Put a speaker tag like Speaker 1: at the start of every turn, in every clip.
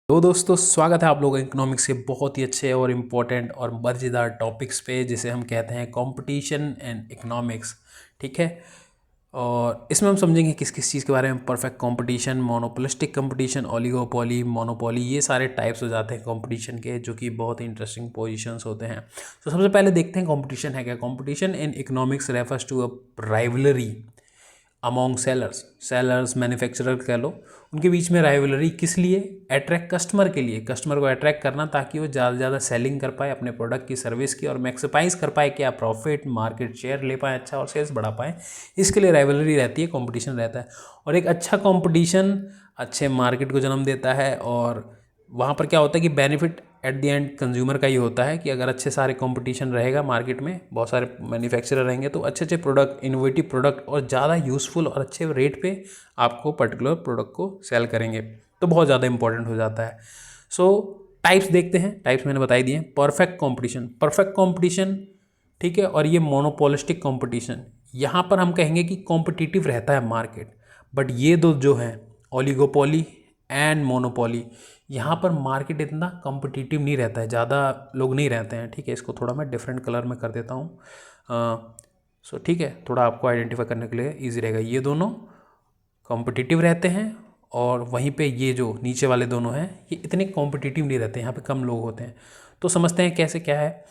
Speaker 1: तो दोस्तों स्वागत है आप लोगों का इकोनॉमिक्स के बहुत ही अच्छे और इम्पोर्टेंट और मज़ेदार टॉपिक्स पे जिसे हम कहते हैं कंपटीशन एंड इकोनॉमिक्स। ठीक है, और इसमें हम समझेंगे किस किस चीज़ के बारे में। Perfect competition, monopolistic competition, oligopoly, monopoly, ये सारे टाइप्स हो जाते हैं कंपटीशन के, जो कि बहुत ही इंटरेस्टिंग पोजीशंस होते हैं। तो सबसे पहले देखते हैं कंपटीशन है क्या। Competition in economics refers to a rivalry among sellers manufacturer कह लो, उनके बीच में राइवलरी किस लिए? अट्रैक्ट कस्टमर के लिए, कस्टमर को अट्रैक्ट करना ताकि वो ज़्यादा से ज़्यादा सेलिंग कर पाए अपने प्रोडक्ट की, सर्विस की, और मैक्सिमाइज कर पाए क्या प्रॉफिट, मार्केट शेयर ले पाए अच्छा और सेल्स बढ़ा पाए। इसके लिए राइवलरी रहती है, कंपटीशन रहता है। और एक अच्छा कंपटीशन अच्छे मार्केट को जन्म देता है, और वहाँ पर क्या होता है कि benefit at the end consumer का ही होता है कि अगर अच्छे सारे कंपटीशन रहेगा मार्केट में, बहुत सारे मैन्युफैक्चरर रहेंगे, तो अच्छे अच्छे प्रोडक्ट, इनोवेटिव प्रोडक्ट और ज़्यादा यूज़फुल और अच्छे रेट पे आपको पर्टिकुलर प्रोडक्ट को सेल करेंगे, तो बहुत ज़्यादा इंपॉर्टेंट हो जाता है। सो टाइप्स देखते हैं। टाइप्स मैंने बताई दिए। परफेक्ट कॉम्पिटिशन, ठीक है, और ये मोनोपोलिस्टिक कॉम्पिटिशन। यहाँ पर हम कहेंगे कि कॉम्पिटिटिव रहता है मार्केट, बट ये दो जो हैं ओलिगोपोली एंड मोनोपोली, यहाँ पर मार्केट इतना कॉम्पिटिटिव नहीं रहता है, ज़्यादा लोग नहीं रहते हैं। ठीक है, इसको थोड़ा मैं डिफरेंट कलर में कर देता हूँ। सो ठीक है, थोड़ा आपको आइडेंटिफाई करने के लिए ईजी रहेगा। ये दोनों कॉम्पिटिटिव रहते हैं, और वहीं पे ये जो नीचे वाले दोनों हैं ये इतने कॉम्पिटिटिव नहीं रहते हैं, यहाँ पे कम लोग होते हैं। तो समझते हैं कैसे क्या है।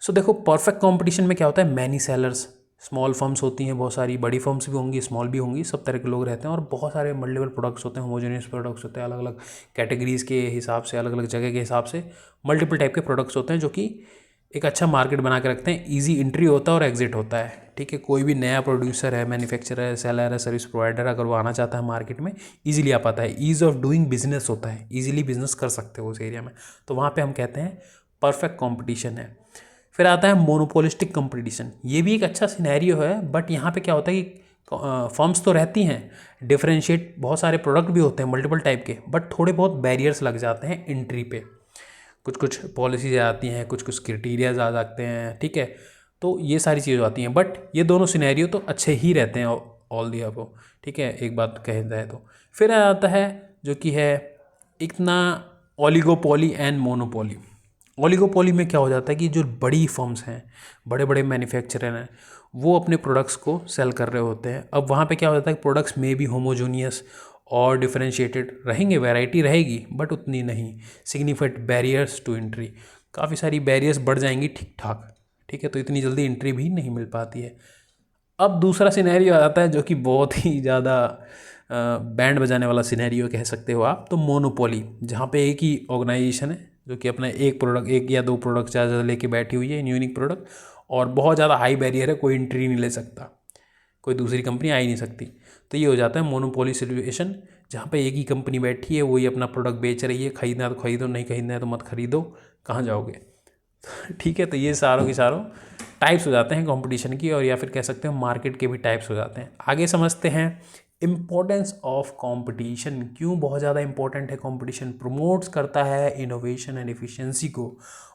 Speaker 1: सो देखो, परफेक्ट कंपटीशन में क्या होता है, मैनी सेलर्स, स्मॉल फर्म्स होती हैं बहुत सारी, बड़ी फर्म्स भी होंगी, स्मॉल भी होंगी, सब तरह के लोग रहते हैं, और बहुत सारे मल्टीपल प्रोडक्ट्स होते हैं, होमोजेनियस प्रोडक्ट्स होते हैं, अलग अलग कैटेगरीज़ के हिसाब से, अलग अलग जगह के हिसाब से मल्टीपल टाइप के प्रोडक्ट्स होते हैं, जो कि एक अच्छा मार्केट बना के रखते हैं। ईजी एंट्री होता है और एग्जिट होता है। ठीक है, कोई भी नया प्रोड्यूसर है, मैन्युफैक्चरर है, सेलर है, सर्विस प्रोवाइडर, अगर वो आना चाहता है मार्केट में, ईजिली आ पाता है। ईज ऑफ डूइंग बिजनेस होता है, ईजिली बिजनेस कर सकते हो उस एरिया में, तो वहाँ पे हम कहते हैं परफेक्ट कॉम्पिटिशन है। फिर आता है मोनोपोलिस्टिक कंपटीशन। ये भी एक अच्छा सिनेरियो है, बट यहाँ पे क्या होता है कि फर्म्स तो रहती हैं, डिफरेंशिएट बहुत सारे प्रोडक्ट भी होते हैं मल्टीपल टाइप के, बट थोड़े बहुत बैरियर्स लग जाते हैं एंट्री पे। कुछ कुछ पॉलिसीज आती हैं, कुछ कुछ क्राइटेरियाज आ जाते हैं। ठीक है, तो ये सारी चीज़ें आती हैं, बट ये दोनों सिनेरियो तो अच्छे ही रहते हैं ऑल दी अबव। ठीक है, एक बात कह जाए तो। फिर आता है जो कि है इतना ओलिगोपोली एंड मोनोपोली। ओलिगोपोली में क्या हो जाता है कि जो बड़ी फर्म्स हैं, बड़े बड़े मैन्युफैक्चरर हैं, वो अपने प्रोडक्ट्स को सेल कर रहे होते हैं। अब वहाँ पे क्या हो जाता है कि प्रोडक्ट्स में भी होमोजोनियस और डिफरेंशिएटेड रहेंगे, वैरायटी रहेगी, बट उतनी नहीं। सिग्निफिकेंट बैरियर्स टू एंट्री, काफ़ी सारी बैरियर्स बढ़ जाएंगी ठीक ठाक। ठीक है, तो इतनी जल्दी एंट्री भी नहीं मिल पाती है। अब दूसरा सिनेरियो आता है जो कि बहुत ही ज़्यादा बैंड बजाने वाला सिनेरियो कह सकते हो आप, तो मोनोपोली, जहाँ पे एक ही ऑर्गेनाइजेशन है जो कि अपना एक प्रोडक्ट, एक या दो प्रोडक्ट ज़्यादा लेके बैठी हुई है, यूनिक प्रोडक्ट, और बहुत ज़्यादा हाई बैरियर है, कोई एंट्री नहीं ले सकता, कोई दूसरी कंपनी आ ही नहीं सकती। तो ये हो जाता है मोनोपोली सिचुएशन, जहाँ पे एक ही कंपनी बैठी है, वही अपना प्रोडक्ट बेच रही है। खरीदना है तो खरीदो, नहीं खरीदना है तो मत खरीदो, कहाँ जाओगे। ठीक है, तो ये सारों की सारों टाइप्स हो जाते हैं कंपटीशन की, और या फिर कह सकते हो मार्केट के भी टाइप्स हो जाते हैं। आगे समझते हैं इम्पोर्टेंस ऑफ कंपटीशन। क्यों बहुत ज़्यादा इंपॉर्टेंट है कंपटीशन? प्रमोट्स करता है इनोवेशन एंड एफिशिएंसी को,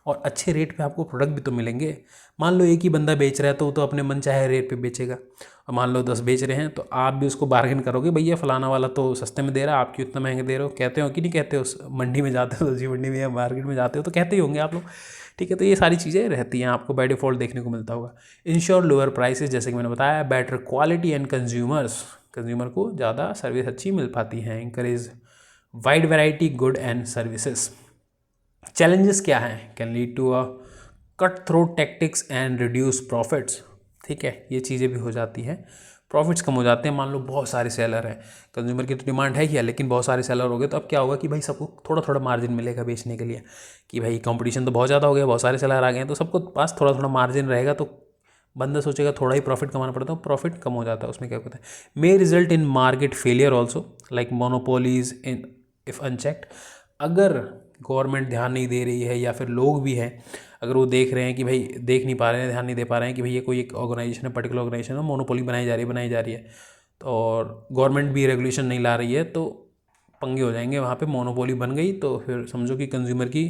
Speaker 1: और अच्छे रेट पे आपको प्रोडक्ट भी तो मिलेंगे। मान लो एक ही बंदा बेच रहा है तो वो तो अपने मन चाहे रेट पे बेचेगा, और मान लो 10 बेच रहे हैं तो आप भी उसको बार्गेन करोगे, भैया फलाना वाला तो सस्ते में दे रहा है, आप क्यों इतना महंगे दे रहे हो। कहते हो कि नहीं कहते हो? मंडी में जाते हो, सब्जी मंडी में या मार्केट में जाते हो तो कहते ही होंगे आप लोग। ठीक है, तो ये सारी चीज़ें रहती हैं, आपको बाय डिफ़ॉल्ट देखने को मिलता होगा। इंश्योर लोअर प्राइसेस, जैसे कि मैंने बताया, बेटर क्वालिटी एंड कंज्यूमर को ज़्यादा सर्विस अच्छी मिल पाती है। Encourage wide variety good and services. Challenges क्या हैं? Can lead to a cut throat tactics and reduce profits. ठीक है, ये चीज़ें भी हो जाती हैं, प्रॉफिट्स कम हो जाते हैं। मान लो बहुत सारे सेलर हैं, कंज्यूमर की तो डिमांड है ही है, लेकिन बहुत सारे सेलर हो गए, तो अब क्या होगा कि भाई सबको थोड़ा थोड़ा मार्जिन मिलेगा बेचने के लिए, कि भाई कंपटीशन तो बहुत ज़्यादा हो गया, बहुत सारे सेलर आ गए हैं, तो सबको पास थोड़ा थोड़ा मार्जिन रहेगा, तो बंदा सोचेगा थोड़ा ही प्रॉफिट कमाना पड़ता है, प्रॉफिट कम हो जाता है। उसमें क्या होता है, may result in market failure also, like monopolies in if unchecked. अगर गवर्नमेंट ध्यान नहीं दे रही है, या फिर लोग भी हैं, अगर वो देख रहे हैं कि भाई देख नहीं पा रहे हैं, ध्यान नहीं दे पा रहे हैं कि भाई ये कोई एक ऑर्गेनाइजेशन है, पर्टिकुलर ऑर्गेनाइजेशन है, मोनोपोली बनाई जा रही है, तो और गवर्नमेंट भी रेगुलेशन नहीं ला रही है, तो पंगे हो जाएंगे। वहाँ पे मोनोपोली बन गई तो फिर समझो कि कंज्यूमर की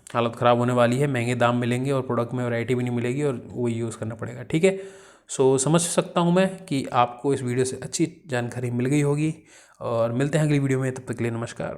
Speaker 1: हालत ख़राब होने वाली है, महंगे दाम मिलेंगे और प्रोडक्ट में वैरायटी भी नहीं मिलेगी, और वही यूज़ करना पड़ेगा। ठीक है, सो समझ सकता हूँ मैं कि आपको इस वीडियो से अच्छी जानकारी मिल गई होगी, और मिलते हैं अगली वीडियो में, तब तक के लिए नमस्कार।